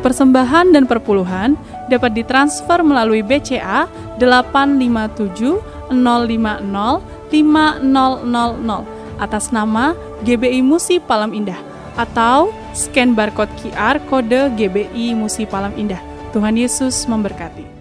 persembahan dan perpuluhan dapat ditransfer melalui BCA 857 050 5000 atas nama GBI Musi Palam Indah atau scan barcode QR kode GBI Musi Palam Indah. Tuhan Yesus memberkati.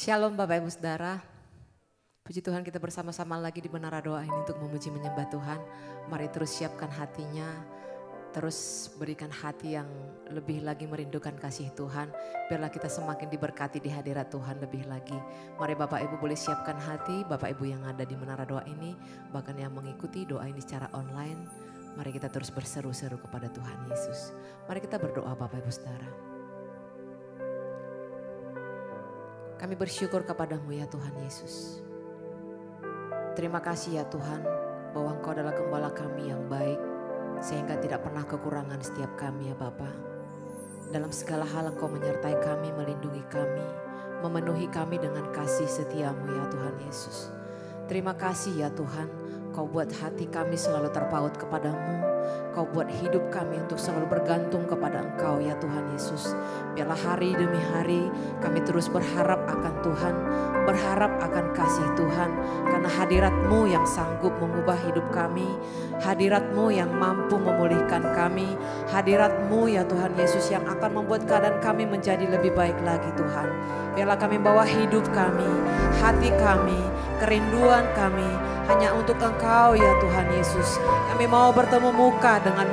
Shalom Bapak Ibu Saudara, puji Tuhan kita bersama-sama lagi di Menara Doa ini untuk memuji menyembah Tuhan. Mari terus siapkan hatinya, terus berikan hati yang lebih lagi merindukan kasih Tuhan. Biarlah kita semakin diberkati di hadirat Tuhan lebih lagi. Mari Bapak Ibu boleh siapkan hati, Bapak Ibu yang ada di Menara Doa ini, bahkan yang mengikuti doa ini secara online. Mari kita terus berseru-seru kepada Tuhan Yesus. Mari kita berdoa Bapak Ibu Saudara. Kami bersyukur kepadamu ya Tuhan Yesus. Terima kasih ya Tuhan bahwa Engkau adalah gembala kami yang baik. Sehingga tidak pernah kekurangan setiap kami ya Bapa. Dalam segala hal Engkau menyertai kami, melindungi kami. Memenuhi kami dengan kasih setiamu ya Tuhan Yesus. Terima kasih ya Tuhan. Kau buat hati kami selalu terpaut kepadamu. Kau buat hidup kami untuk selalu bergantung kepada Engkau ya Tuhan Yesus. Biarlah hari demi hari kami terus berharap akan Tuhan. Berharap akan kasih Tuhan. Karena hadirat-Mu yang sanggup mengubah hidup kami. Hadirat-Mu yang mampu memulihkan kami. Hadirat-Mu ya Tuhan Yesus yang akan membuat keadaan kami menjadi lebih baik lagi Tuhan. Biarlah kami bawa hidup kami, hati kami, kerinduan kami hanya untuk Engkau ya Tuhan Yesus. Kami mau bertemu muka dengan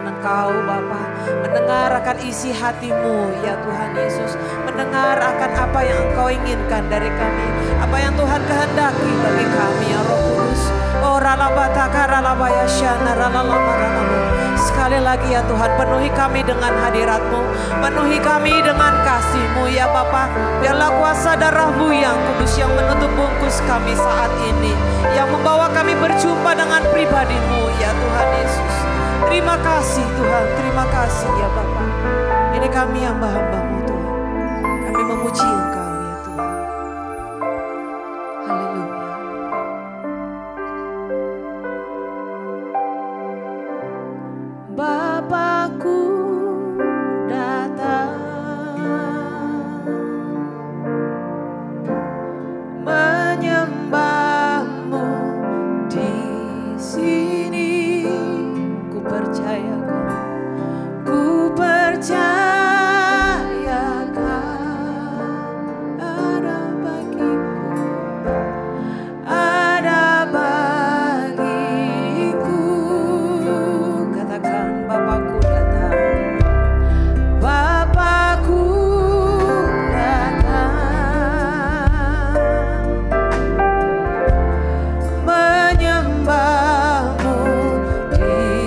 Engkau Bapa. Mendengar akan isi hati-Mu ya Tuhan Yesus. Mendengar akan apa yang Engkau inginkan dari kami. Apa yang Tuhan kehendaki bagi kami ya Roh Kudus. Oh ralabata ralabaya syana ralalama. Sekali lagi ya Tuhan, penuhi kami dengan hadirat-Mu. Penuhi kami dengan kasih-Mu ya Bapa. Biarlah kuasa darah-Mu yang kudus yang menutup bungkus kami saat ini. Yang membawa kami berjumpa dengan pribadi-Mu ya Tuhan Yesus. Terima kasih Tuhan, terima kasih ya Bapa. Ini kami hamba-hamba-Mu Tuhan. Kami memuji Engkau ya Tuhan. Haleluya. Bapakku datang menyembah-Mu di sini. Ku percaya di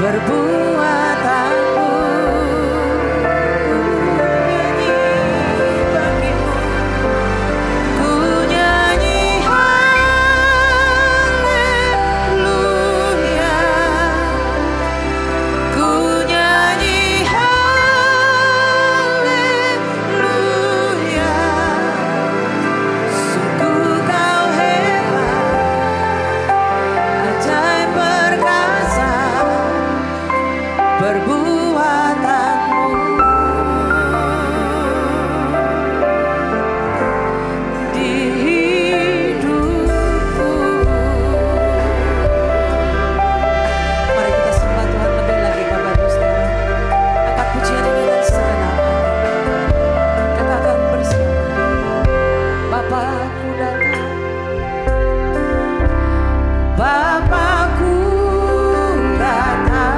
perbuatanmu. Nyanyi bagimu, ku nyanyi haleluya, ku nyanyi haleluya. Sungguh kau hebat, ajaib perkasa perbuatanmu di hidupku. Mari kita sembah Tuhan lebih lagi Bapak Ibu Saudara. Angkat pujian ini dan segenap hati. Katakan bersama, Bapakku datang, Bapakku datang.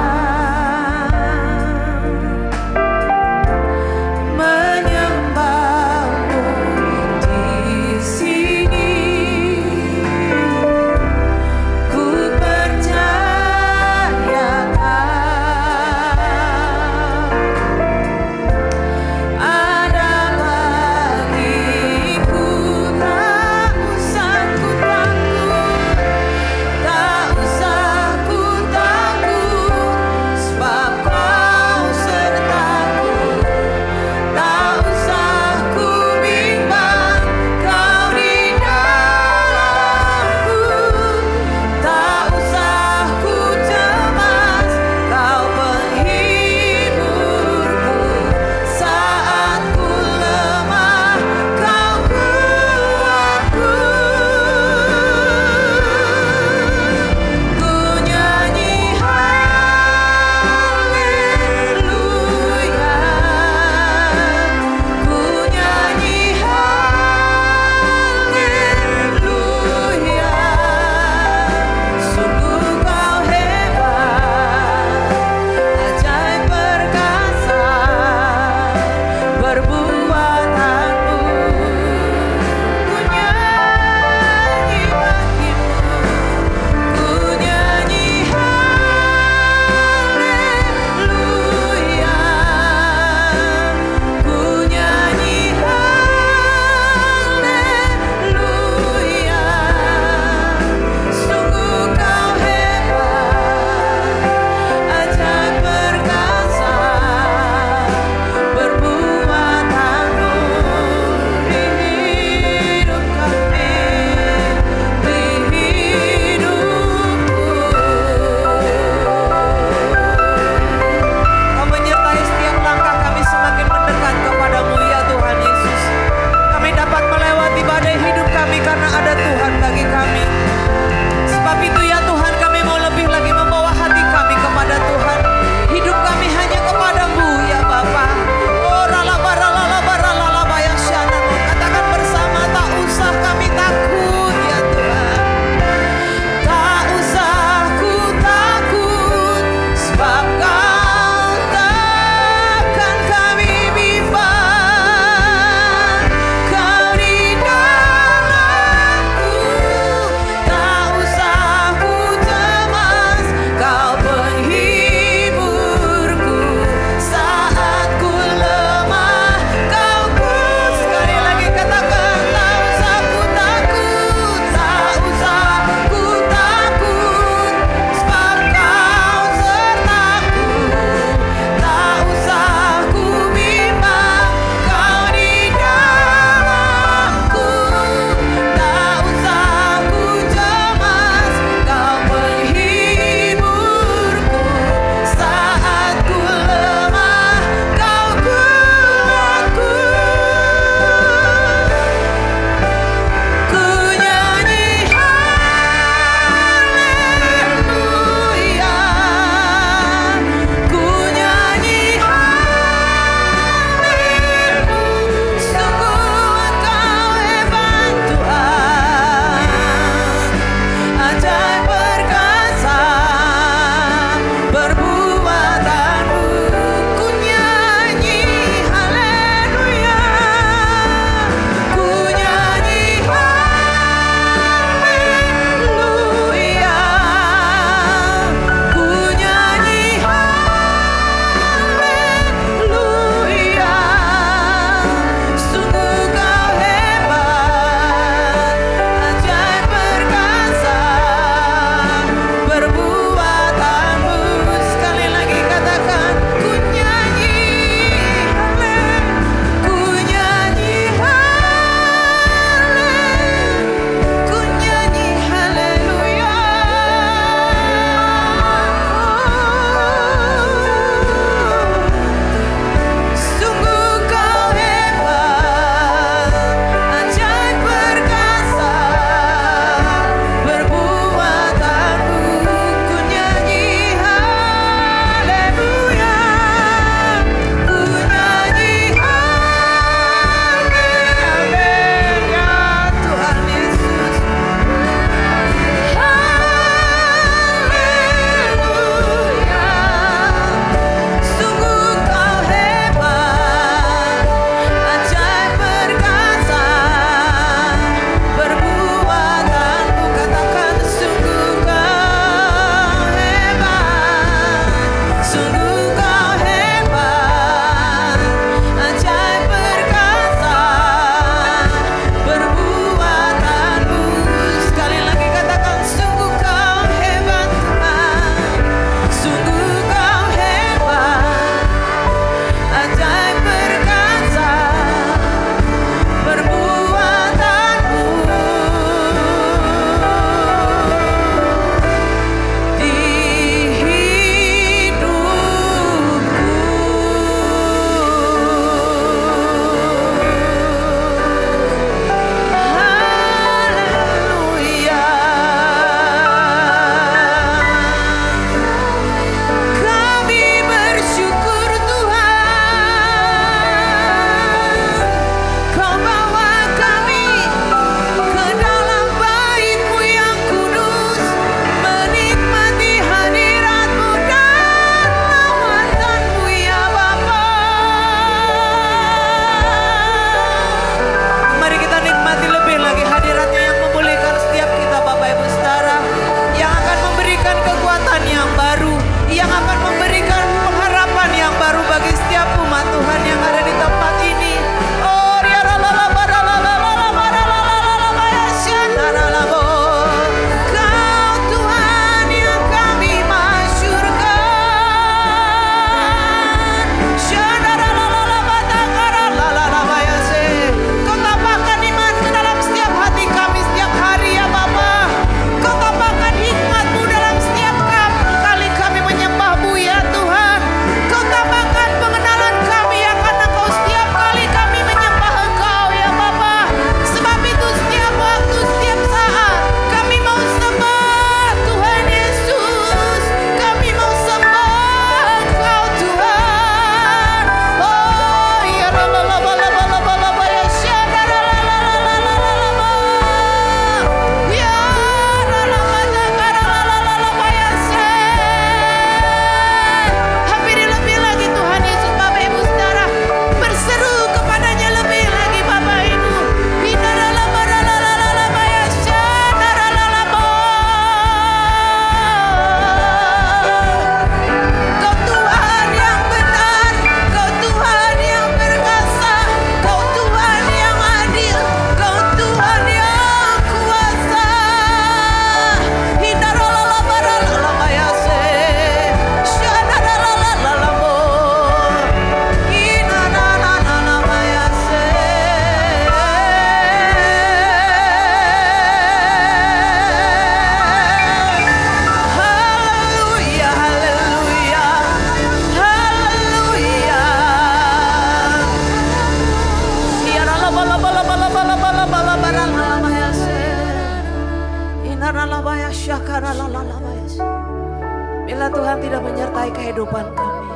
tidak menyertai kehidupan kami.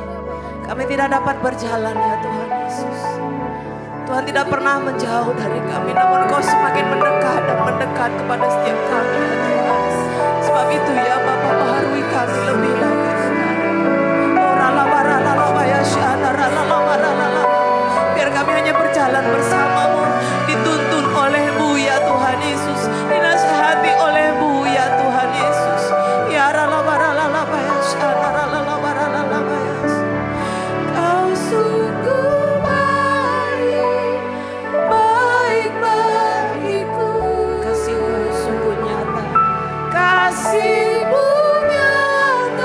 Kami tidak dapat berjalan ya Tuhan Yesus. Tuhan tidak pernah menjauh dari kami, namun Kau semakin mendekat dan mendekat kepada setiap kami ya Tuhan. Sebab itu ya Bapa, baharui kami lebih lagi Tuhan. Biar kami hanya berjalan bersama-Mu, dituntun oleh-Mu ya Tuhan Yesus, dinasihati oleh-Mu ya Tuhan Yesus. Ya Kau sungguh baik, baik bagiku. Kasih-Mu sungguh nyata, kasih-Mu nyata.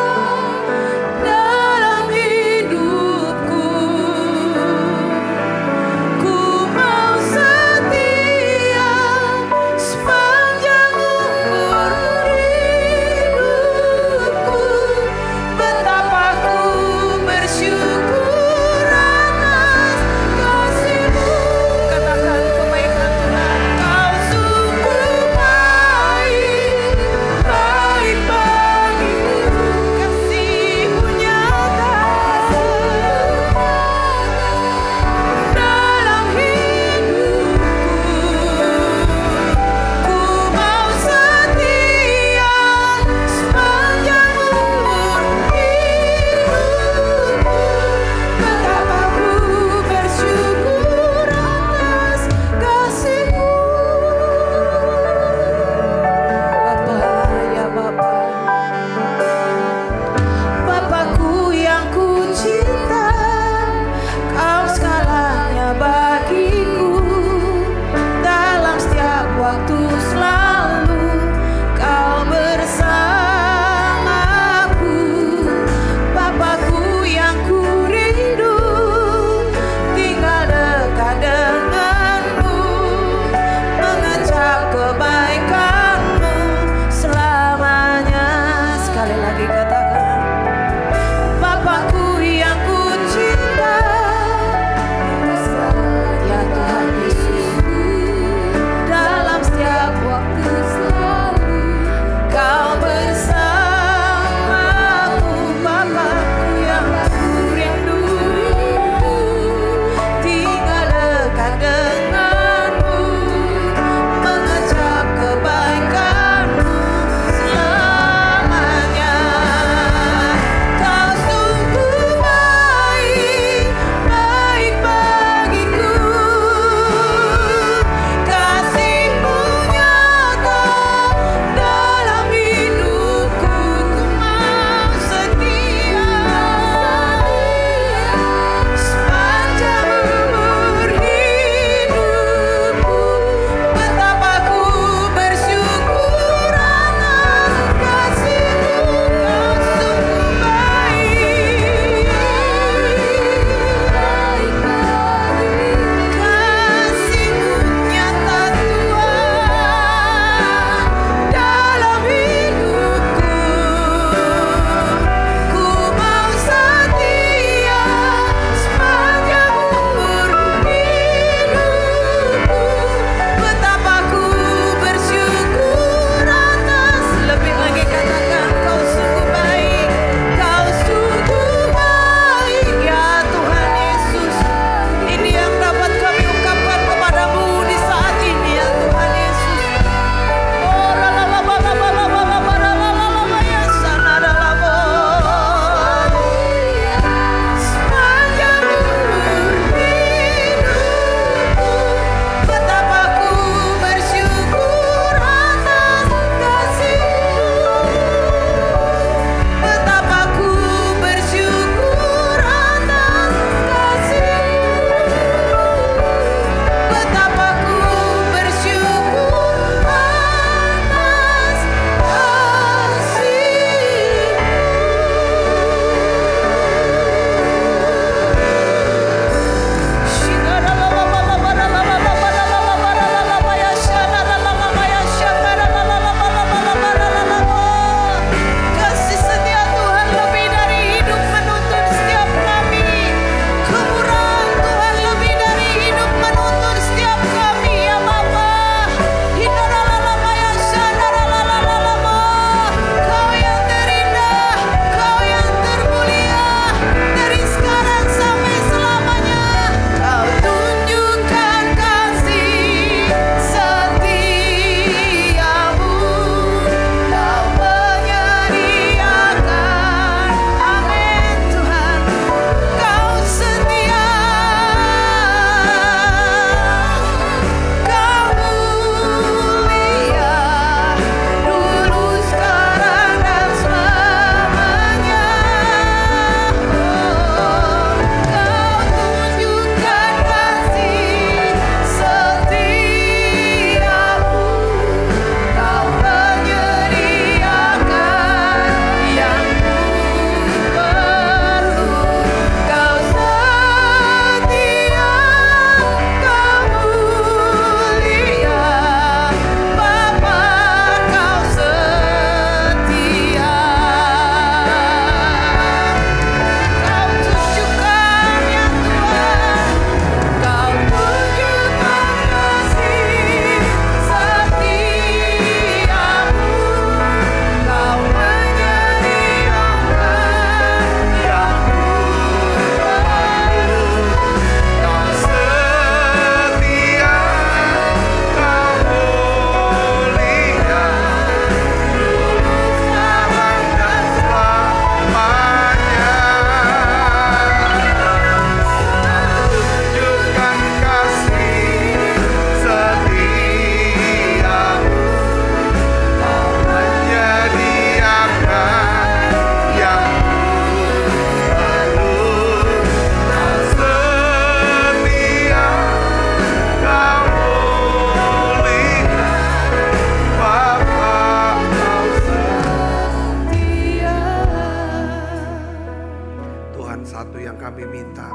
Tuhan, satu yang kami minta,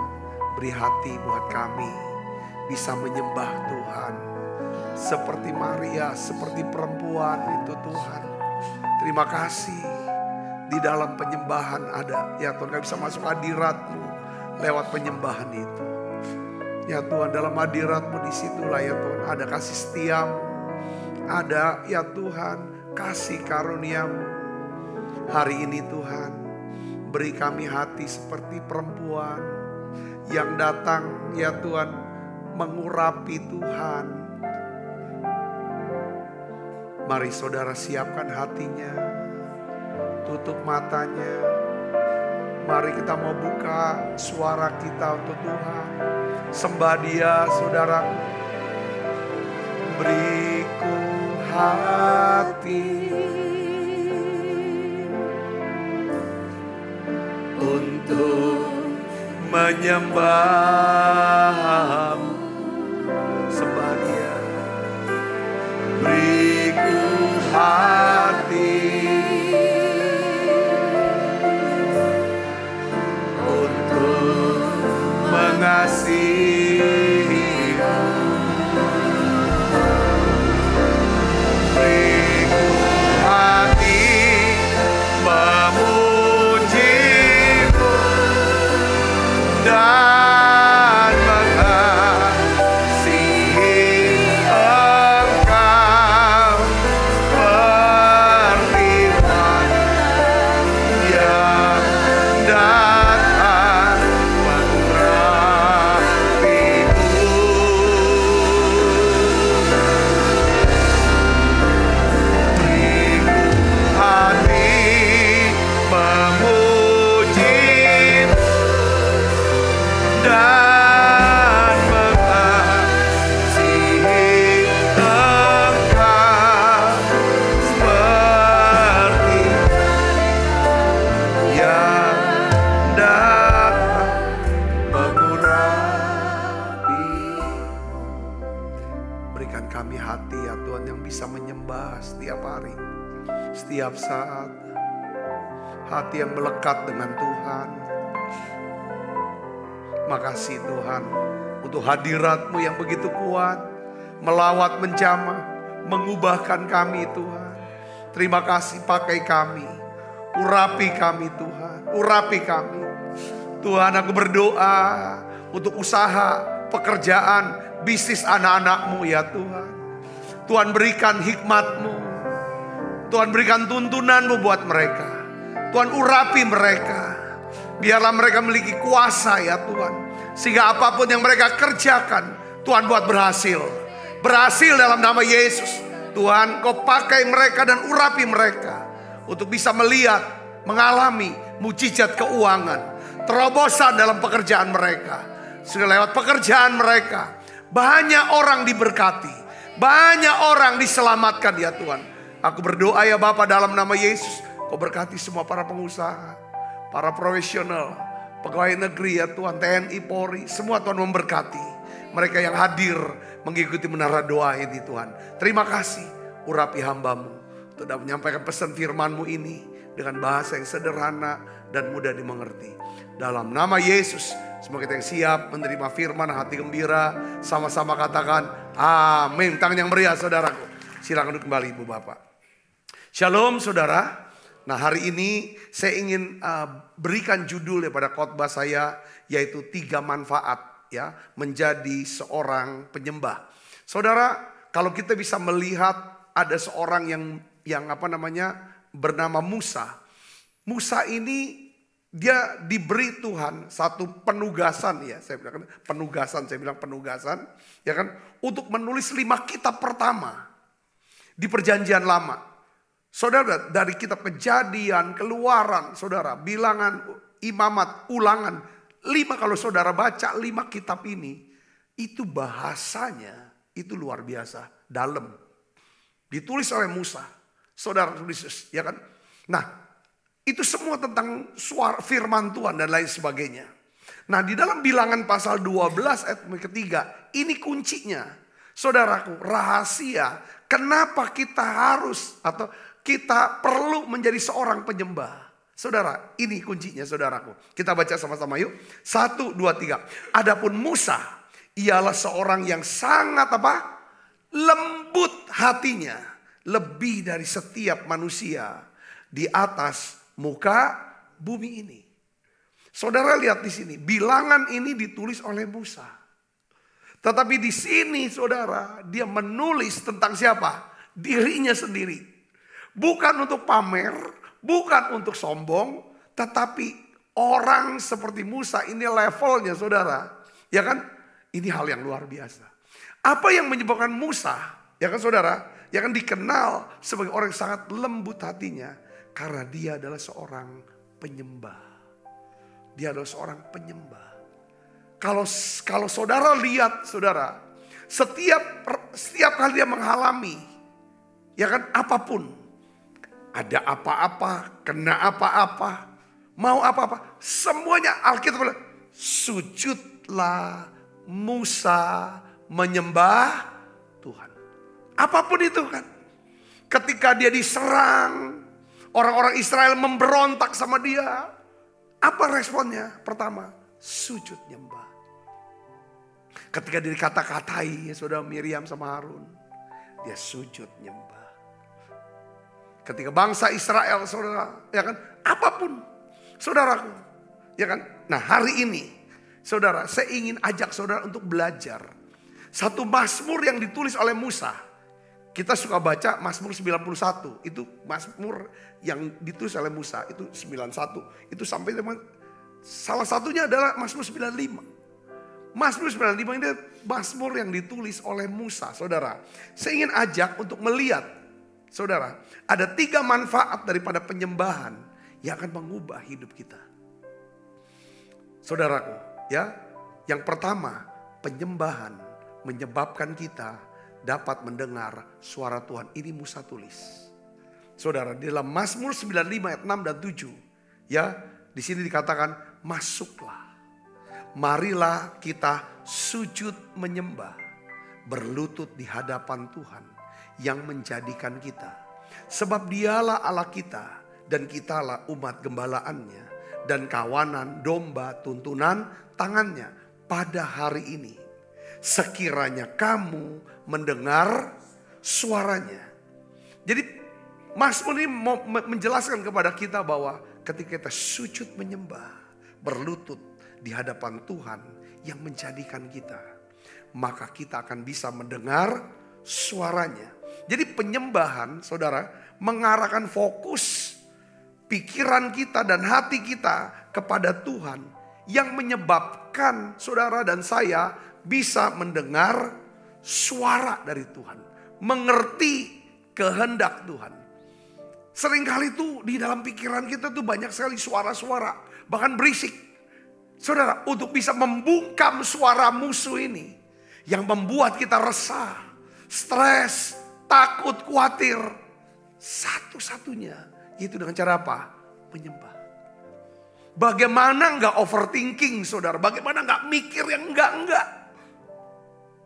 beri hati buat kami bisa menyembah Tuhan. Seperti Maria, seperti perempuan itu Tuhan. Terima kasih. Di dalam penyembahan ada, ya Tuhan, kami bisa masuk hadirat-Mu lewat penyembahan itu. Ya Tuhan, dalam hadirat-Mu disitulah ya Tuhan ada kasih setia-Mu. Ada ya Tuhan kasih karunia-Mu. Hari ini Tuhan, beri kami hati seperti perempuan yang datang ya Tuhan mengurapi Tuhan. Mari saudara siapkan hatinya, tutup matanya. Mari kita mau buka suara kita untuk Tuhan. Sembah Dia saudaraku. Beriku hati untuk menyembah-Mu. Sembah Dia. Beriku hati untuk mengasihi-Mu. Beriku hati memuji-Mu dan mengasihi Engkau. Firman yang datang mengurapiku. Beriku hati memuji-Mu dan mengasihi Engkau. Seperti yang datang mengurapi. Berikan kami hati ya Tuhan yang bisa menyembah setiap hari, setiap saat. Hati yang melekat dengan Tuhan. Makasih Tuhan untuk hadirat-Mu yang begitu kuat, melawat, menjamah, mengubahkan kami Tuhan. Terima kasih, pakai kami, urapi kami Tuhan, urapi kami. Tuhan, aku berdoa untuk usaha, pekerjaan, bisnis anak-anak-Mu ya Tuhan. Tuhan berikan hikmat-Mu, Tuhan berikan tuntunan-Mu buat mereka. Tuhan urapi mereka. Biarlah mereka memiliki kuasa ya Tuhan. Sehingga apapun yang mereka kerjakan, Tuhan buat berhasil. Berhasil dalam nama Yesus. Tuhan, Kau pakai mereka dan urapi mereka. Untuk bisa melihat, mengalami mujizat keuangan. Terobosan dalam pekerjaan mereka. Sehingga lewat pekerjaan mereka, banyak orang diberkati. Banyak orang diselamatkan ya Tuhan. Aku berdoa ya Bapa dalam nama Yesus. Kau berkati semua para pengusaha, para profesional, pegawai negeri ya Tuhan, TNI, Polri, semua Tuhan memberkati. Mereka yang hadir mengikuti menara doa ini Tuhan. Terima kasih urapi hamba-Mu. Untuk dapat menyampaikan pesan firman-Mu ini dengan bahasa yang sederhana dan mudah dimengerti. Dalam nama Yesus, semoga kita yang siap menerima firman, hati gembira, sama-sama katakan amin. Tangan yang meriah saudaraku. Silakan duduk kembali Ibu Bapak. Shalom saudara. Nah hari ini saya ingin berikan judul pada khotbah saya, yaitu 3 manfaat ya menjadi seorang penyembah. Saudara, kalau kita bisa melihat ada seorang yang bernama Musa. Musa ini dia diberi Tuhan satu penugasan ya, saya bilang penugasan ya kan, untuk menulis 5 kitab pertama di Perjanjian Lama. Saudara, dari kitab Kejadian, Keluaran, saudara, Bilangan, Imamat, Ulangan, 5 kalau saudara baca 5 kitab ini, itu bahasanya itu luar biasa, dalam. Ditulis oleh Musa, saudara tulis, ya kan? Nah, itu semua tentang suara firman Tuhan dan lain sebagainya. Nah, di dalam Bilangan pasal 12 ayat ketiga, ini kuncinya. Saudaraku, rahasia kenapa kita harus atau kita perlu menjadi seorang penyembah. Saudara, ini kuncinya saudaraku. Kita baca sama-sama yuk. 1, 2, 3. Adapun Musa, ialah seorang yang sangat apa? Lembut hatinya. Lebih dari setiap manusia di atas muka bumi ini. Saudara lihat di sini, bilangan ini ditulis oleh Musa. Tetapi di sini saudara, dia menulis tentang siapa? Dirinya sendiri. Bukan untuk pamer, bukan untuk sombong, tetapi orang seperti Musa ini levelnya saudara. Ya kan? Ini hal yang luar biasa. Apa yang menyebabkan Musa, ya kan saudara, ya kan dikenal sebagai orang yang sangat lembut hatinya. Karena dia adalah seorang penyembah. Dia adalah seorang penyembah. Kalau saudara lihat saudara, setiap kali dia mengalami, ya kan apapun, ada apa-apa, kena apa-apa, mau apa-apa, semuanya Alkitab bilang, sujudlah Musa menyembah Tuhan. Apapun itu kan. Ketika dia diserang, orang-orang Israel memberontak sama dia. Apa responnya? Pertama, sujud nyembah. Ketika dia dikata-katai, saudara Miriam sama Harun, dia sujud nyembah. Ketika bangsa Israel, saudara, ya kan, apapun, saudaraku, ya kan. Nah hari ini, saudara, saya ingin ajak saudara untuk belajar satu mazmur yang ditulis oleh Musa. Kita suka baca Mazmur 91, itu Mazmur yang ditulis oleh Musa, itu 91. Itu sampai salah satunya adalah Mazmur 95. Mazmur 95 ini Mazmur yang ditulis oleh Musa, saudara. Saya ingin ajak untuk melihat, saudara, ada 3 manfaat daripada penyembahan yang akan mengubah hidup kita. Saudaraku, ya. Yang pertama, penyembahan menyebabkan kita dapat mendengar suara Tuhan. Ini Musa tulis. Saudara, di dalam Mazmur 95 ayat 6 dan 7, ya, di sini dikatakan, masuklah. Marilah kita sujud menyembah, berlutut di hadapan Tuhan yang menjadikan kita. Sebab dialah Allah kita dan kitalah umat gembalaannya dan kawanan domba tuntunan tangannya pada hari ini. Sekiranya kamu mendengar suaranya. Jadi Mazmur ini mau menjelaskan kepada kita bahwa ketika kita sujud menyembah, berlutut di hadapan Tuhan yang menjadikan kita, maka kita akan bisa mendengar suaranya. Jadi penyembahan, saudara, mengarahkan fokus pikiran kita dan hati kita kepada Tuhan yang menyebabkan saudara dan saya bisa mendengar suara dari Tuhan, mengerti kehendak Tuhan. Seringkali tuh di dalam pikiran kita tuh banyak sekali suara-suara, bahkan berisik. Saudara, untuk bisa membungkam suara musuh ini yang membuat kita resah, stres, takut, khawatir, satu-satunya yaitu dengan cara apa? Menyembah. Bagaimana enggak overthinking, saudara? Bagaimana enggak mikir yang enggak?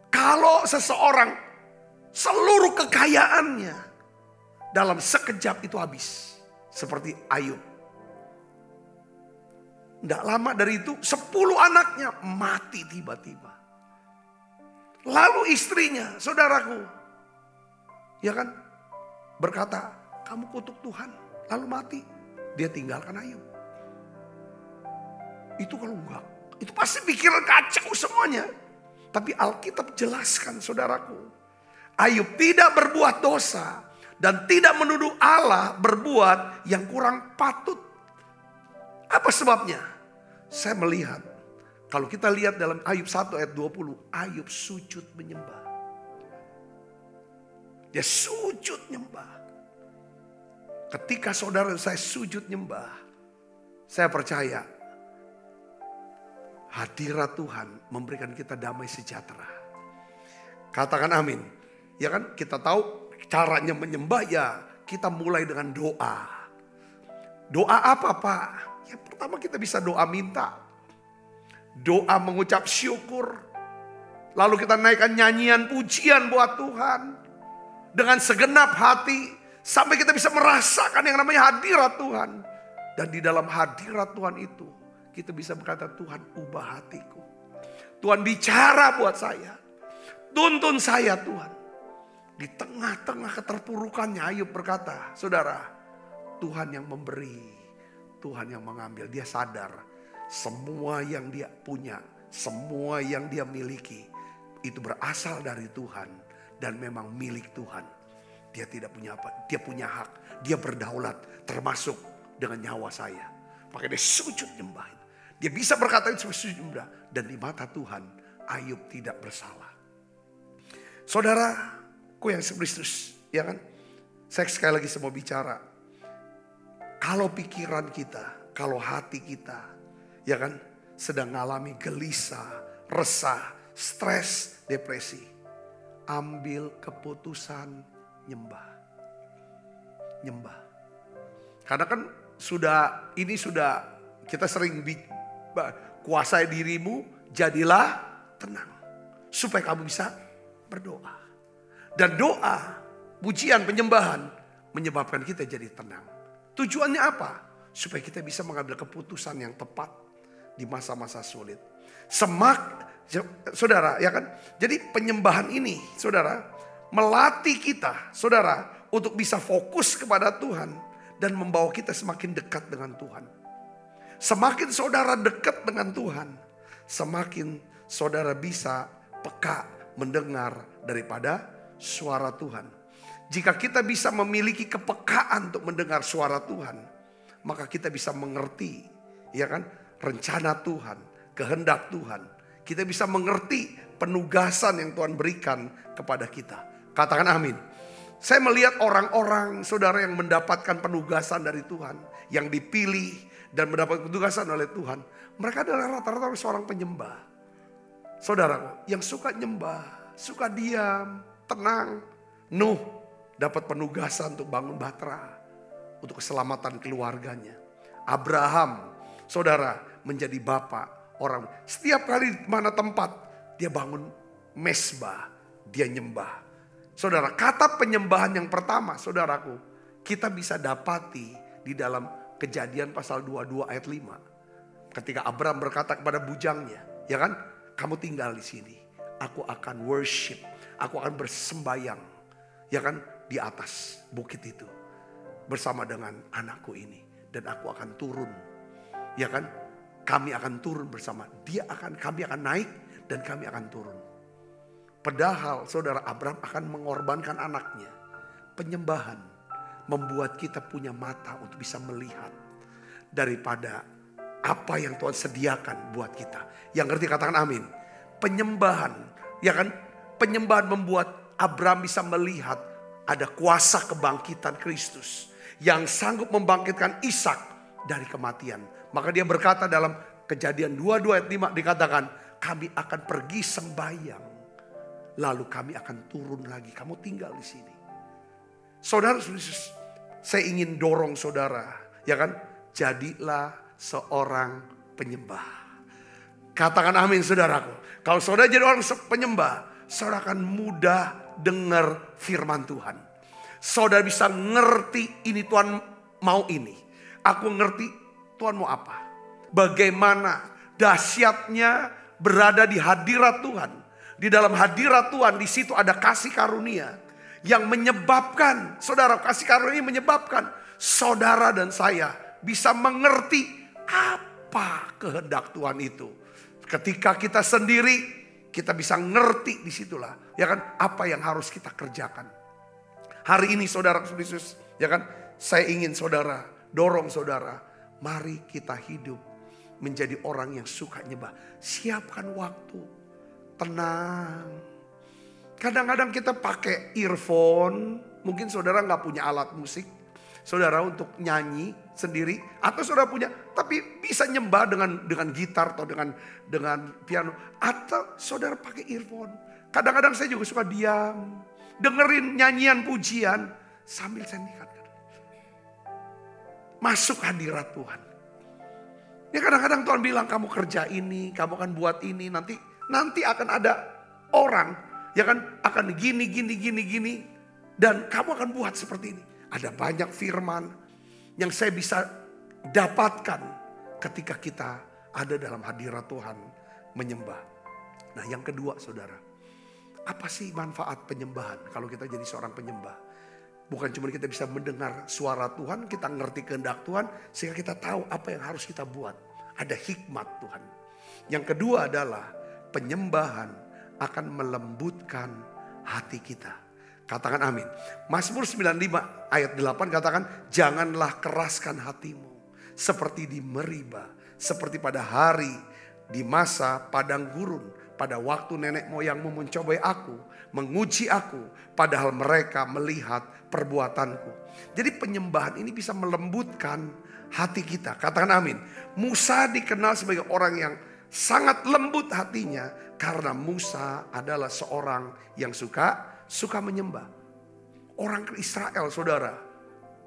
Kalau seseorang seluruh kekayaannya dalam sekejap itu habis. Seperti Ayub. Tidak lama dari itu 10 anaknya mati tiba-tiba. Lalu istrinya, saudaraku, ya kan, berkata, kamu kutuk Tuhan, lalu mati. Dia tinggalkan Ayub. Itu kalau enggak, itu pasti pikiran kacau semuanya. Tapi Alkitab jelaskan, saudaraku, Ayub tidak berbuat dosa dan tidak menuduh Allah berbuat yang kurang patut. Apa sebabnya? Saya melihat, kalau kita lihat dalam Ayub 1 ayat 20, Ayub sujud menyembah. Dia sujud nyembah. Ketika saudara saya sujud nyembah, saya percaya hadirat Tuhan memberikan kita damai sejahtera. Katakan amin. Ya kan, kita tahu caranya menyembah, ya kita mulai dengan doa. Doa apa Pak? Yang pertama kita bisa doa minta. Doa mengucap syukur. Lalu kita naikkan nyanyian pujian buat Tuhan. Dengan segenap hati. Sampai kita bisa merasakan yang namanya hadirat Tuhan. Dan di dalam hadirat Tuhan itu, kita bisa berkata, Tuhan ubah hatiku. Tuhan bicara buat saya. Tuntun saya Tuhan. Di tengah-tengah keterpurukannya Ayub berkata, saudara, Tuhan yang memberi, Tuhan yang mengambil. Dia sadar semua yang dia punya, semua yang dia miliki, itu berasal dari Tuhan dan memang milik Tuhan. Dia tidak punya apa, dia punya hak, dia berdaulat termasuk dengan nyawa saya. Makanya dia sujud nyembah. Dia bisa berkata itu sujud nyembah. Dan di mata Tuhan, Ayub tidak bersalah. Saudaraku yang Kristus, ya kan? Saya sekali lagi mau bicara. Kalau pikiran kita, kalau hati kita, ya kan, sedang mengalami gelisah, resah, stres, depresi, ambil keputusan nyembah. Nyembah. Karena kan ini sudah kita sering kuasai dirimu, jadilah tenang. Supaya kamu bisa berdoa. Dan doa, pujian, penyembahan menyebabkan kita jadi tenang. Tujuannya apa? Supaya kita bisa mengambil keputusan yang tepat di masa-masa sulit. Saudara, ya kan? Jadi penyembahan ini, saudara, melatih kita, saudara, untuk bisa fokus kepada Tuhan dan membawa kita semakin dekat dengan Tuhan. Semakin saudara dekat dengan Tuhan, semakin saudara bisa peka mendengar daripada suara Tuhan. Jika kita bisa memiliki kepekaan untuk mendengar suara Tuhan, maka kita bisa mengerti, ya kan, rencana Tuhan, kehendak Tuhan. Kita bisa mengerti penugasan yang Tuhan berikan kepada kita. Katakan amin. Saya melihat orang-orang, saudara, yang mendapatkan penugasan dari Tuhan, yang dipilih dan mendapat penugasan oleh Tuhan. Mereka adalah rata-rata seorang penyembah. Saudara, yang suka nyembah, suka diam, tenang. Nuh dapat penugasan untuk bangun bahtera, untuk keselamatan keluarganya. Abraham, saudara, menjadi bapak orang. Setiap kali di mana tempat, dia bangun mesbah, dia nyembah. Saudara, kata penyembahan yang pertama, saudaraku, kita bisa dapati di dalam Kejadian pasal 22 ayat 5. Ketika Abraham berkata kepada bujangnya, ya kan, kamu tinggal di sini. Aku akan worship, aku akan bersembayang, ya kan, di atas bukit itu bersama dengan anakku ini, dan aku akan turun, ya kan, kami akan turun bersama. Kami akan naik dan kami akan turun. Padahal saudara, Abraham akan mengorbankan anaknya. Penyembahan membuat kita punya mata untuk bisa melihat daripada apa yang Tuhan sediakan buat kita. Yang ngerti katakan amin. Penyembahan, ya kan? Penyembahan membuat Abraham bisa melihat ada kuasa kebangkitan Kristus yang sanggup membangkitkan Ishak dari kematian. Maka dia berkata dalam Kejadian 22 ayat 5 dikatakan, kami akan pergi sembahyang, lalu kami akan turun lagi. Kamu tinggal di sini. Saudara, saya ingin dorong saudara, ya kan? Jadilah seorang penyembah. Katakan amin saudaraku. Kalau saudara jadi orang penyembah, saudara akan mudah dengar firman Tuhan. Saudara bisa ngerti ini Tuhan mau ini. Aku ngerti Tuhan mau apa. Bagaimana dahsyatnya berada di hadirat Tuhan. Di dalam hadirat Tuhan, di situ ada kasih karunia yang menyebabkan, saudara, kasih karunia menyebabkan saudara dan saya bisa mengerti apa kehendak Tuhan itu. Ketika kita sendiri, kita bisa ngerti disitulah, ya kan, apa yang harus kita kerjakan. Hari ini saudara Yesus, ya kan, saya ingin saudara, dorong saudara, mari kita hidup menjadi orang yang suka nyembah. Siapkan waktu, tenang. Kadang-kadang kita pakai earphone, mungkin saudara nggak punya alat musik, saudara untuk nyanyi sendiri, atau saudara punya, tapi bisa nyembah dengan gitar atau dengan piano, atau saudara pakai earphone. Kadang-kadang saya juga suka diam, dengerin nyanyian pujian sambil sendikan. Masuk hadirat Tuhan. Ya kadang-kadang Tuhan bilang kamu kerja ini, kamu akan buat ini, nanti akan ada orang, ya kan, akan gini. Dan kamu akan buat seperti ini. Ada banyak firman yang saya bisa dapatkan ketika kita ada dalam hadirat Tuhan menyembah. Nah yang kedua saudara, apa sih manfaat penyembahan kalau kita jadi seorang penyembah? Bukan cuma kita bisa mendengar suara Tuhan, kita ngerti kehendak Tuhan, sehingga kita tahu apa yang harus kita buat. Ada hikmat Tuhan. Yang kedua adalah penyembahan akan melembutkan hati kita. Katakan amin. Mazmur 95 ayat 8 katakan, janganlah keraskan hatimu seperti di Meriba, seperti pada hari di masa padang gurun, pada waktu nenek moyangmu mencobai aku, menguji aku, padahal mereka melihat perbuatanku. Jadi penyembahan ini bisa melembutkan hati kita. Katakan amin. Musa dikenal sebagai orang yang sangat lembut hatinya karena Musa adalah seorang yang suka menyembah. Orang Israel saudara,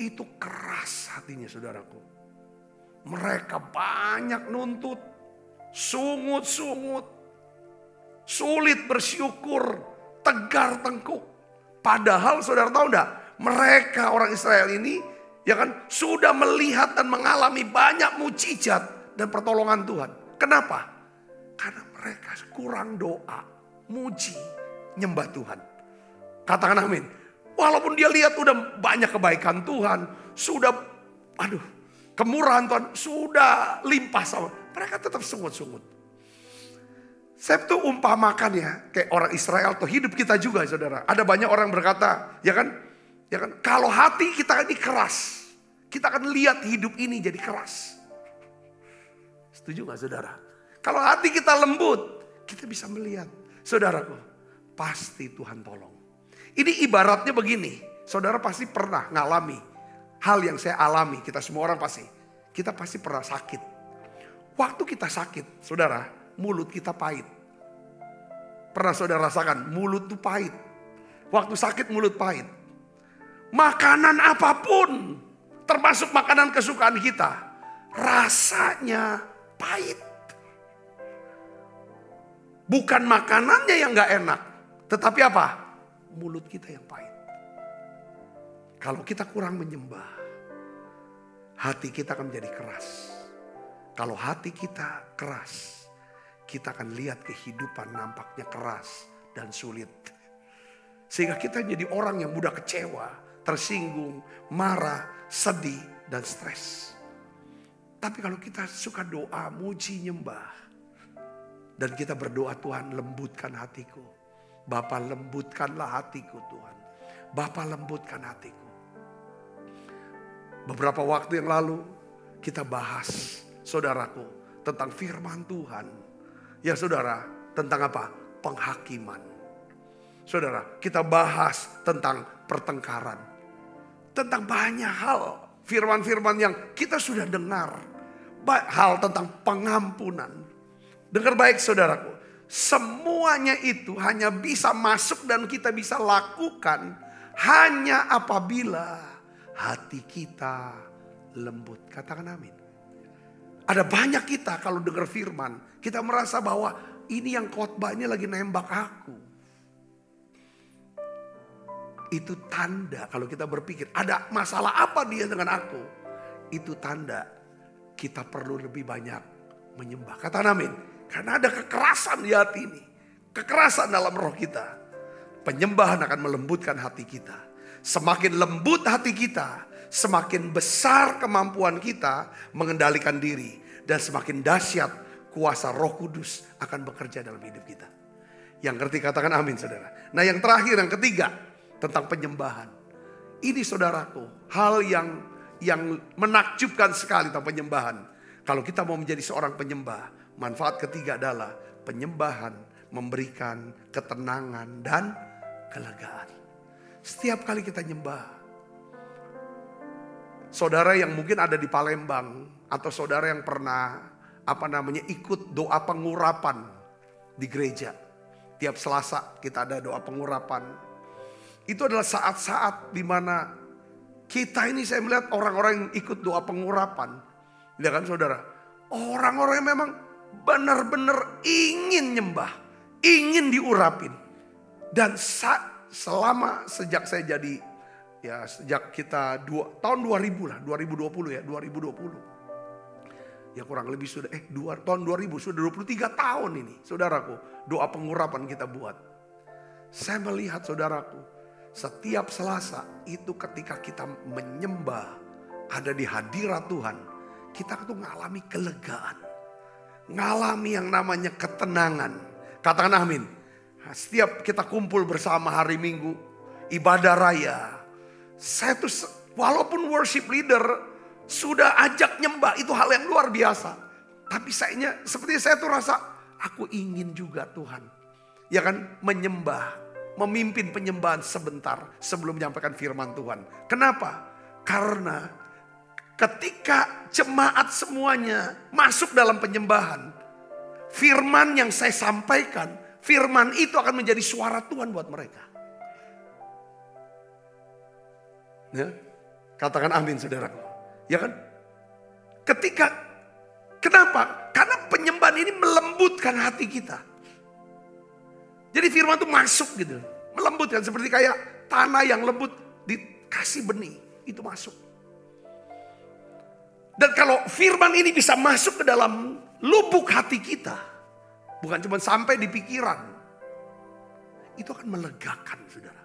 itu keras hatinya saudaraku. Mereka banyak nuntut, sungut-sungut, sulit bersyukur, tegar tengkuk. Padahal saudara tahu enggak, mereka orang Israel ini ya kan sudah melihat dan mengalami banyak mukjizat dan pertolongan Tuhan. Kenapa? Karena mereka kurang doa, muji, nyembah Tuhan. Katakan amin. Walaupun dia lihat udah banyak kebaikan Tuhan, sudah kemurahan Tuhan sudah limpah sama, mereka tetap sungut-sungut. Saya tuh umpamakan ya, kayak orang Israel tuh hidup kita juga saudara. Ada banyak orang berkata, ya kan, kalau hati kita ini keras, kita akan lihat hidup ini jadi keras. Setuju gak saudara? Kalau hati kita lembut, kita bisa melihat. Saudaraku, pasti Tuhan tolong. Ini ibaratnya begini, saudara pasti pernah ngalami hal yang saya alami, kita semua orang pasti. Kita pasti pernah sakit. Waktu kita sakit, saudara, mulut kita pahit. Pernah saudara rasakan mulut tuh pahit. Waktu sakit mulut pahit. Makanan apapun, termasuk makanan kesukaan kita, rasanya pahit. Bukan makanannya yang gak enak, tetapi apa? Mulut kita yang pahit. Kalau kita kurang menyembah, hati kita akan menjadi keras. Kalau hati kita keras, kita akan lihat kehidupan nampaknya keras dan sulit. Sehingga kita jadi orang yang mudah kecewa, tersinggung, marah, sedih, dan stres. Tapi kalau kita suka doa, muji, nyembah, dan kita berdoa, Tuhan lembutkan hatiku. Bapa lembutkanlah hatiku Tuhan. Bapa lembutkan hatiku. Beberapa waktu yang lalu kita bahas saudaraku tentang firman Tuhan. Ya saudara, tentang apa? Penghakiman. Saudara, kita bahas tentang pertengkaran. Tentang banyak hal, firman-firman yang kita sudah dengar. Hal tentang pengampunan. Dengar baik saudaraku, semuanya itu hanya bisa masuk dan kita bisa lakukan hanya apabila hati kita lembut. Katakan amin. Ada banyak kita kalau dengar firman, kita merasa bahwa ini yang khotbahnya lagi nembak aku. Itu tanda kalau kita berpikir ada masalah apa dia dengan aku. Itu tanda kita perlu lebih banyak menyembah. Katakan amin. Karena ada kekerasan di hati ini. Kekerasan dalam roh kita. Penyembahan akan melembutkan hati kita. Semakin lembut hati kita, semakin besar kemampuan kita mengendalikan diri. Dan semakin dahsyat kuasa Roh Kudus akan bekerja dalam hidup kita. Yang ngerti katakan amin saudara. Nah yang terakhir, yang ketiga, tentang penyembahan. Ini saudaraku, hal yang menakjubkan sekali tentang penyembahan. Kalau kita mau menjadi seorang penyembah, manfaat ketiga adalah penyembahan memberikan ketenangan dan kelegaan. Setiap kali kita nyembah, saudara yang mungkin ada di Palembang atau saudara yang pernah ikut doa pengurapan di gereja. Tiap Selasa kita ada doa pengurapan. Itu adalah saat-saat di mana kita ini, saya melihat orang-orang yang ikut doa pengurapan. Ya kan saudara? Orang-orang yang memang benar-benar ingin nyembah, ingin diurapin. Dan sejak saya jadi, ya sejak kita tahun 2000 lah, 2020 ya, 2020. Ya kurang lebih sudah tahun 2000 sudah 23 tahun ini saudaraku. Doa pengurapan kita buat. Saya melihat saudaraku, setiap Selasa itu ketika kita menyembah ada di hadirat Tuhan, kita tuh ngalami kelegaan. Ngalami yang namanya ketenangan. Katakan amin. Setiap kita kumpul bersama hari Minggu, ibadah raya. Saya tuh walaupun worship leader sudah ajak nyembah, itu hal yang luar biasa. Tapi seperti saya tuh rasa, aku ingin juga Tuhan. Ya kan, menyembah, memimpin penyembahan sebentar sebelum menyampaikan firman Tuhan. Kenapa? Karena ketika jemaat semuanya masuk dalam penyembahan, firman yang saya sampaikan, firman itu akan menjadi suara Tuhan buat mereka. Ya, katakan amin saudaraku. Ya kan? Kenapa? Karena penyembahan ini melembutkan hati kita. Jadi firman itu masuk gitu. Melembutkan seperti kayak tanah yang lembut dikasih benih. Itu masuk. Dan kalau firman ini bisa masuk ke dalam lubuk hati kita. Bukan cuma sampai di pikiran. Itu akan melegakan saudara.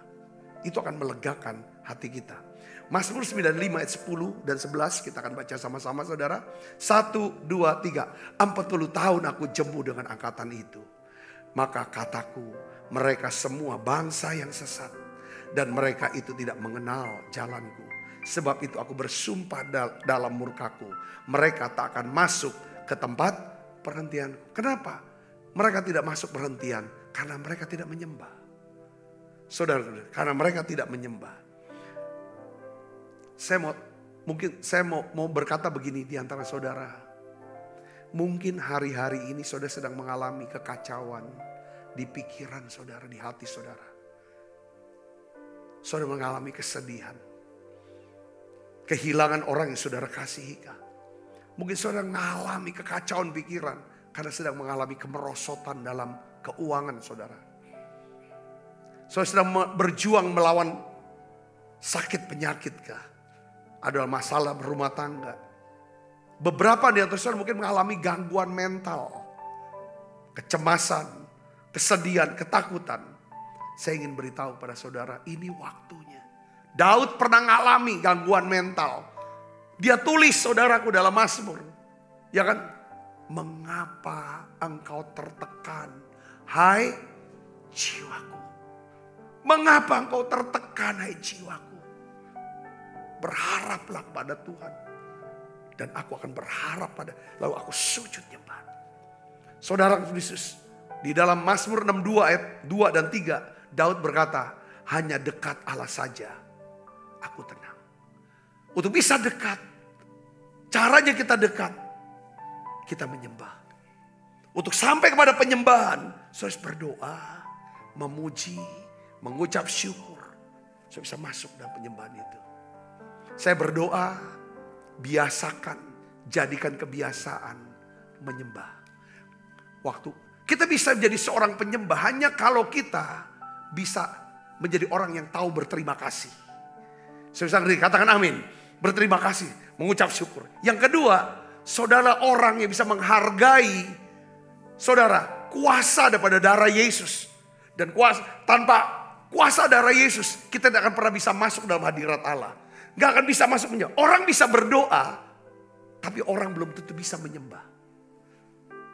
Itu akan melegakan hati kita. Mazmur 95 ayat 10 dan 11 kita akan baca sama-sama saudara. 1, 2, 3. 40 tahun aku jemu dengan angkatan itu. Maka kataku, mereka semua bangsa yang sesat. Dan mereka itu tidak mengenal jalanku. Sebab itu aku bersumpah dalam murkaku. Mereka tak akan masuk ke tempat perhentianku. Kenapa? Mereka tidak masuk perhentian. Karena mereka tidak menyembah. Saudara, karena mereka tidak menyembah. Saya mau berkata begini di antara saudara. Mungkin hari-hari ini saudara sedang mengalami kekacauan di pikiran saudara, di hati saudara. Saudara mengalami kesedihan. Kehilangan orang yang saudara kasihi. Mungkin saudara mengalami kekacauan pikiran karena sedang mengalami kemerosotan dalam keuangan saudara. Saudara sedang berjuang melawan sakit penyakit kah? Adalah masalah berumah tangga. Beberapa di antara saudara mungkin mengalami gangguan mental. Kecemasan, kesedihan, ketakutan. Saya ingin beritahu pada saudara, ini waktunya. Daud pernah mengalami gangguan mental. Dia tulis saudaraku dalam Mazmur. Ya kan? Mengapa engkau tertekan, hai jiwaku? Mengapa engkau tertekan, hai jiwaku? Berharaplah pada Tuhan. Dan aku akan berharap pada. Lalu aku sujud nyembah. Saudara Yesus. Di dalam Mazmur 62 ayat 2 dan 3. Daud berkata. Hanya dekat Allah saja. Aku tenang. Untuk bisa dekat. Caranya kita dekat. Kita menyembah. Untuk sampai kepada penyembahan. Saudara berdoa. Memuji. Mengucap syukur. Saudara bisa masuk dalam penyembahan itu. Saya berdoa, biasakan, jadikan kebiasaan menyembah. Waktu kita bisa menjadi seorang penyembah hanya kalau kita bisa menjadi orang yang tahu berterima kasih. Saya bisa katakan amin. Berterima kasih, mengucap syukur. Yang kedua, saudara orang yang bisa menghargai saudara kuasa daripada darah Yesus. Dan tanpa kuasa darah Yesus, kita tidak akan pernah bisa masuk dalam hadirat Allah. Gak akan bisa masuk menyembah. Orang bisa berdoa, tapi orang belum tentu bisa menyembah.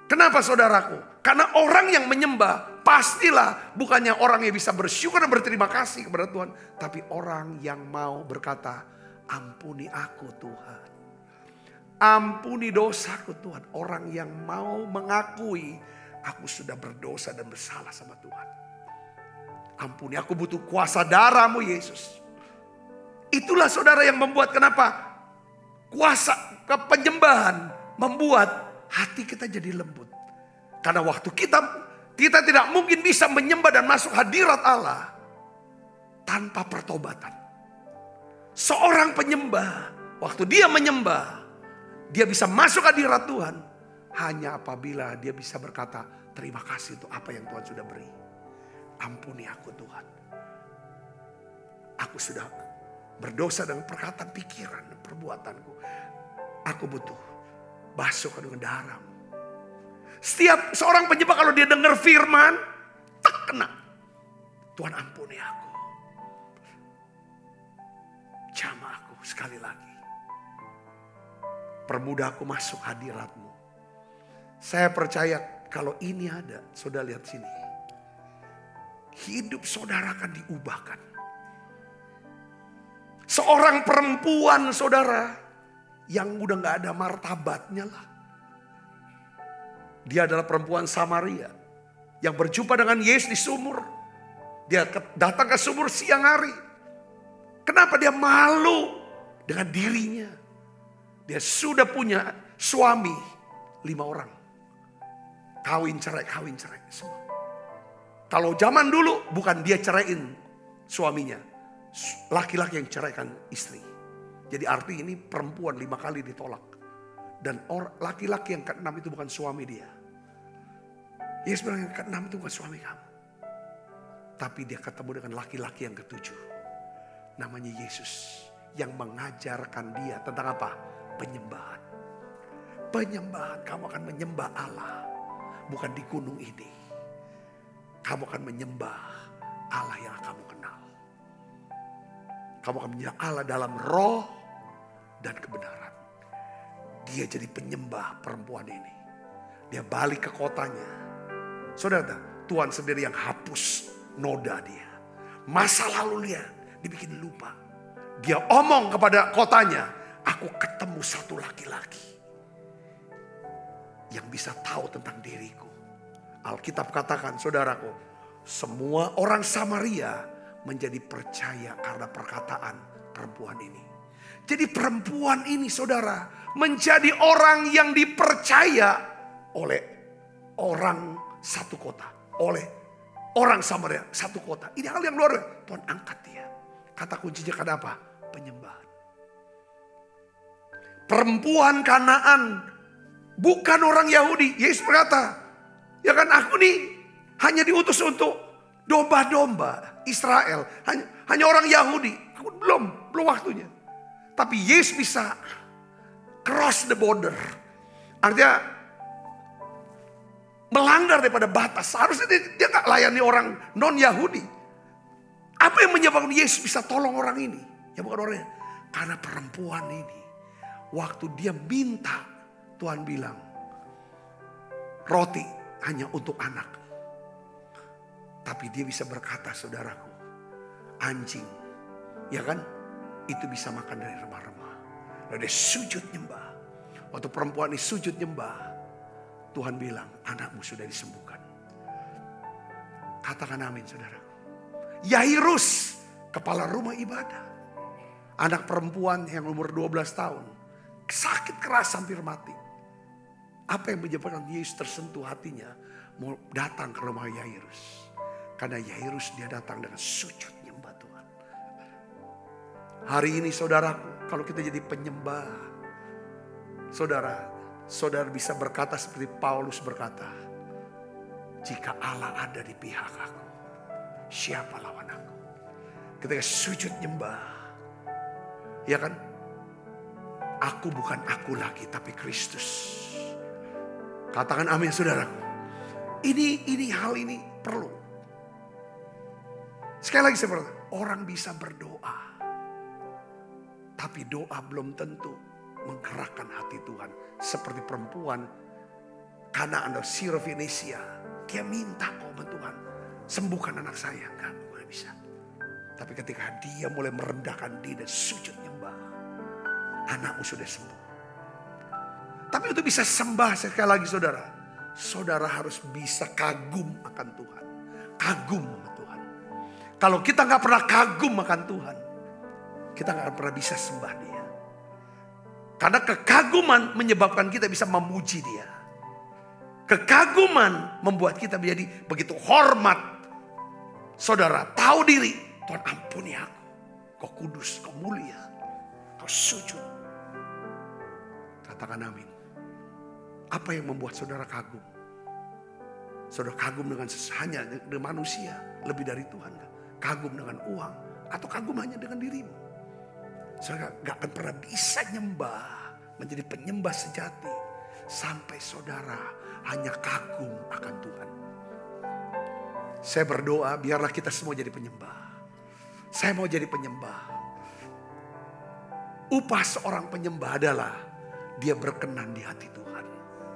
Kenapa saudaraku? Karena orang yang menyembah, pastilah bukannya orang yang bisa bersyukur dan berterima kasih kepada Tuhan. Tapi orang yang mau berkata, ampuni aku Tuhan. Ampuni dosaku Tuhan. Orang yang mau mengakui, aku sudah berdosa dan bersalah sama Tuhan. Ampuni, aku butuh kuasa darah-Mu Yesus. Itulah saudara yang membuat kenapa kuasa penyembahan membuat hati kita jadi lembut. Karena waktu kita tidak mungkin bisa menyembah dan masuk hadirat Allah tanpa pertobatan. Seorang penyembah, waktu dia menyembah, dia bisa masuk hadirat Tuhan hanya apabila dia bisa berkata, terima kasih untuk apa yang Tuhan sudah beri. Ampuni aku Tuhan. Aku sudah berdosa dengan perkataan, pikiran, dan perbuatanku. Aku butuh basuhkan dengan darahmu. Setiap seorang penyembah kalau dia dengar firman, tak kena. Tuhan ampuni aku. Jamah aku sekali lagi. Permudah aku masuk hadirat-Mu. Saya percaya kalau ini ada, saudara lihat sini. Hidup saudara akan diubahkan. Seorang perempuan saudara yang udah gak ada martabatnya lah. Dia adalah perempuan Samaria yang berjumpa dengan Yesus di sumur. Dia datang ke sumur siang hari. Kenapa dia malu dengan dirinya? Dia sudah punya suami 5 orang. Kawin cerai semua. Kalau zaman dulu bukan dia ceraiin suaminya. Laki-laki yang ceraikan istri. Jadi arti ini perempuan 5 kali ditolak. Dan laki-laki yang ke-6 itu bukan suami dia. Yesus bilang yang ke-6 itu bukan suami kamu. Tapi dia ketemu dengan laki-laki yang ke-7. Namanya Yesus. Yang mengajarkan dia tentang apa? Penyembahan. Penyembahan. Kamu akan menyembah Allah. Bukan di gunung ini. Kamu akan menyembah Allah yang kamu kenal. Kamu akan menyembah Allah dalam roh dan kebenaran. Dia jadi penyembah perempuan ini. Dia balik ke kotanya. Saudara, Tuhan sendiri yang hapus noda dia. Masa lalu dia dibikin lupa. Dia omong kepada kotanya, aku ketemu satu laki-laki yang bisa tahu tentang diriku. Alkitab katakan, saudaraku, semua orang Samaria menjadi percaya karena perkataan perempuan ini. Jadi perempuan ini, saudara, menjadi orang yang dipercaya oleh orang satu kota. Oleh orang Samaria satu kota. Ini hal yang luar biasa. Tuhan angkat dia. Kata kuncinya kan apa? Penyembahan. Perempuan Kanaan bukan orang Yahudi. Yesus berkata, ya kan aku nih hanya diutus untuk domba-domba Israel. Hanya orang Yahudi. Aku belum waktunya. Tapi Yesus bisa cross the border. Artinya melanggar daripada batas. Seharusnya dia gak layani orang non-Yahudi. Apa yang menyebabkan Yesus bisa tolong orang ini? Ya bukan orangnya. Karena perempuan ini. Waktu dia minta, Tuhan bilang, roti hanya untuk anak. Tapi dia bisa berkata, saudaraku, anjing, ya kan? Itu bisa makan dari remah-remah. Lalu dia sujud nyembah. Waktu perempuan ini sujud nyembah, Tuhan bilang, anakmu sudah disembuhkan. Katakan amin, saudaraku. Yairus, kepala rumah ibadah. Anak perempuan yang umur 12 tahun. Sakit keras hampir mati. Apa yang menyebabkan Yesus tersentuh hatinya mau datang ke rumah Yairus? Karena Yairus dia datang dengan sujud nyembah Tuhan. Hari ini saudaraku, kalau kita jadi penyembah, saudara bisa berkata seperti Paulus berkata, jika Allah ada di pihak aku, siapa lawan aku? Ketika sujud nyembah, ya kan? Aku bukan aku lagi, tapi Kristus. Katakan amin, saudaraku. Ini hal ini perlu. Sekali lagi saya berkata, orang bisa berdoa, tapi doa belum tentu menggerakkan hati Tuhan. Seperti perempuan Kanaan atau Sirofenisia, dia minta sama Tuhan, sembuhkan anak saya. Enggak bisa. Tapi ketika dia mulai merendahkan diri dan sujud nyembah, anakmu sudah sembuh. Tapi untuk bisa sembah sekali lagi saudara, saudara harus bisa kagum akan Tuhan. Kagum sama Tuhan. Kalau kita gak pernah kagum akan Tuhan, kita gak akan pernah bisa sembah dia. Karena kekaguman menyebabkan kita bisa memuji dia. Kekaguman membuat kita menjadi begitu hormat. Saudara tahu diri, Tuhan ampuni aku. Kau kudus, kau mulia, kau sujud. Katakan amin. Apa yang membuat saudara kagum? Saudara kagum dengan hanya dengan manusia, lebih dari Tuhan. Kagum dengan uang, atau kagum hanya dengan dirimu. Saudara gak akan pernah bisa nyembah, menjadi penyembah sejati. sampai saudara hanya kagum akan Tuhan. Saya berdoa biarlah kita semua jadi penyembah. Saya mau jadi penyembah. Upah seorang penyembah adalah dia berkenan di hati Tuhan.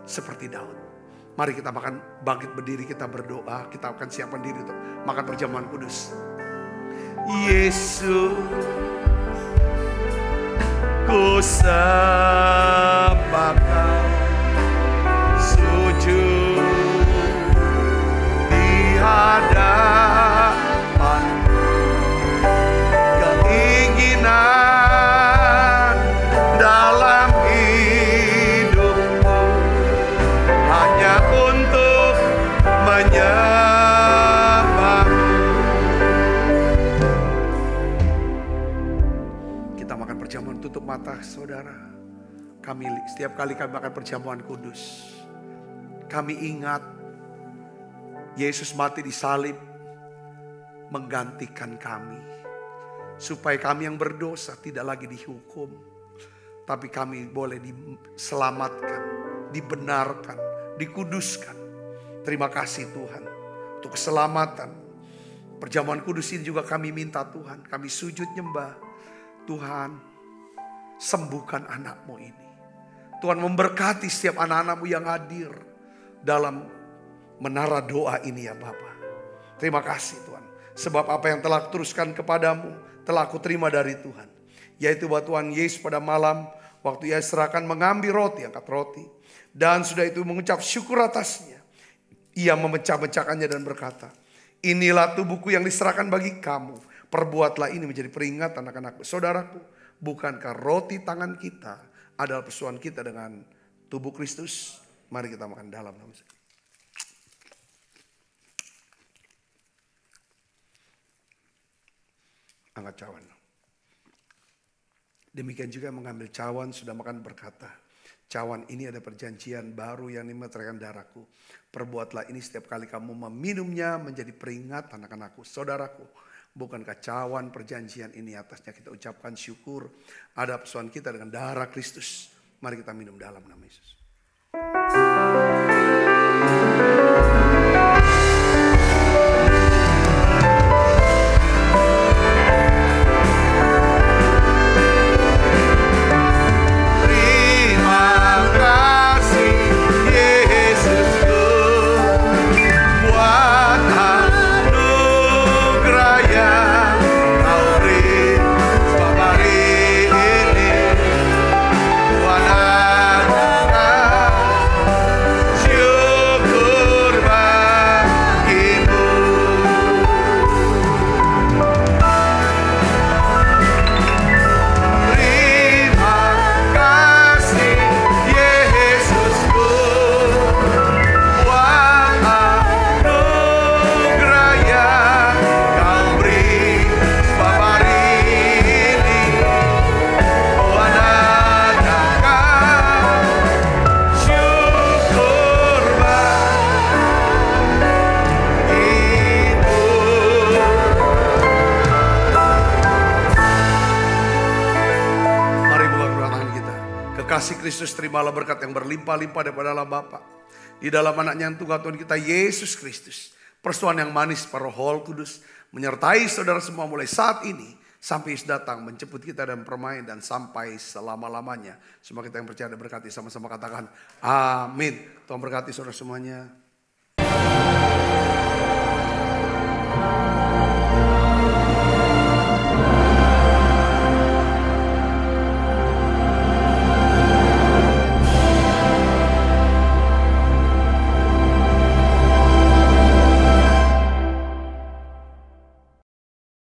Seperti Daud. Mari kita bangkit berdiri, kita berdoa. Kita akan siapkan diri untuk makan perjamuan kudus. Yesus, ku sembah Kau, sujud di hadapan-Mu, keinginan dalam hidupku hanya untuk menyembah-Mu. Kita makan perjamuan, tutup mata saudara. Setiap kali kami makan perjamuan kudus, kami ingat Yesus mati di salib menggantikan kami. Supaya kami yang berdosa tidak lagi dihukum, tapi kami boleh diselamatkan, dibenarkan, dikuduskan. Terima kasih Tuhan untuk keselamatan. Perjamuan kudus ini juga kami minta Tuhan, kami sujud nyembah. Tuhan, sembuhkan anak-Mu ini. Tuhan memberkati setiap anak-anak-Mu yang hadir dalam menara doa ini ya Bapa. Terima kasih Tuhan. Sebab apa yang telah teruskan kepadamu telah aku terima dari Tuhan. Yaitu bahwa Tuhan Yesus pada malam waktu Ia serahkan mengambil roti, angkat roti. Dan sudah itu mengucap syukur atasnya. Ia memecah-mecahkannya dan berkata, inilah tubuhku yang diserahkan bagi kamu. Perbuatlah ini menjadi peringatan anak-anakku. Saudaraku, bukankah roti tangan kita adalah persoalan kita dengan tubuh Kristus? Mari kita makan dalam nama Yesus. Angkat cawan. Demikian juga mengambil cawan sudah makan berkata, cawan ini ada perjanjian baru yang dimeteraikan darahku. Perbuatlah ini setiap kali kamu meminumnya menjadi peringatan anak-anakku. Saudaraku, bukankah cawan perjanjian ini atasnya kita ucapkan syukur. Ada persoalan kita dengan darah Kristus. Mari kita minum dalam nama Yesus. Kasih Kristus, terimalah berkat yang berlimpah-limpah daripada Allah Bapa. Di dalam anaknya yang tunggal Tuhan kita Yesus Kristus. Persoalan yang manis para Roh Kudus menyertai saudara semua mulai saat ini sampai Yesus datang menjemput kita dan permain dan sampai selama-lamanya. Semua kita yang percaya dan berkati sama-sama katakan amin. Tuhan berkati saudara semuanya.